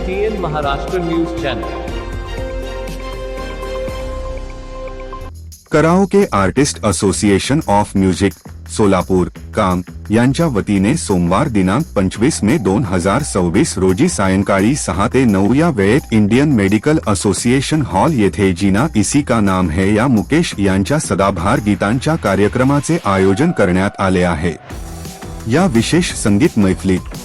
TN Maharashtra news channel. Karaoke artist association of music Solapur काम यांच्या वतीने सोमवार दिनांक 25 मे 2026 रोजी सायंकाळी 6 ते 9 या वेळेत इंडियन मेडिकल असोसिएशन हॉल येथे जीना इसी का नाम है या मुकेश यांच्या सदाबहार गीतांच्या कार्यक्रमाचे आयोजन करण्यात आले आहे। या विशेष संगीत मैफिलीत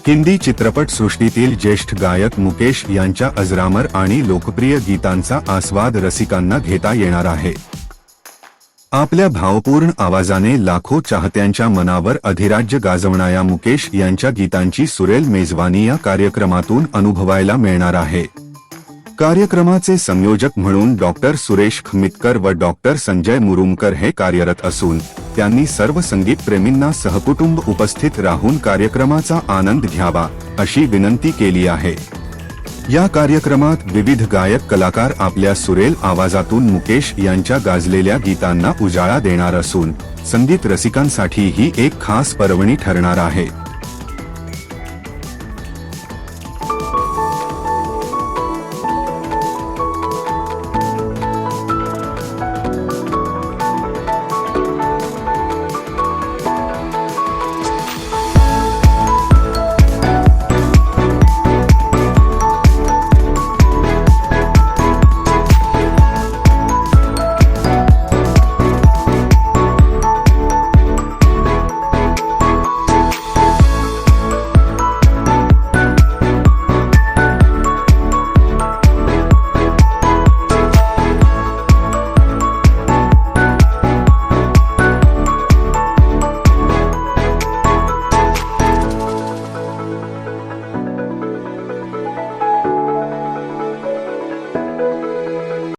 हिंदी चित्रपट सृष्टीतील ज्येष्ठ गायक मुकेश यांच्या अजरामर आणि लोकप्रिय गीतांचा आस्वाद रसिकांना घेता येणार आहे। आपल्या भावपूर्ण आवाजाने लाखो चाहत्यांच्या मनावर अधिराज्य गाजवणाऱ्या मुकेश यांच्या गीतांची सुरेल मेजवानी या कार्यक्रमातून अनुभवायला मिळणार आहे। कार्यक्रमाचे संयोजक म्हणून डॉक्टर सुरेश खमितकर व डॉक्टर संजय मुरुमकर हे कार्यरत असून त्यांनी सर्व संगीत प्रेमींना सहकुटुंब उपस्थित राहून कार्यक्रमाचा आनंद घ्यावा अशी विनंती केली आहे। या कार्यक्रमात विविध गायक कलाकार आपल्या सुरेल आवाजातून मुकेश यांच्या गाजलेल्या गीतांना उजाळा देणार असून संगीत रसिकांसाठी ही एक खास पर्वणी ठरणार आहे।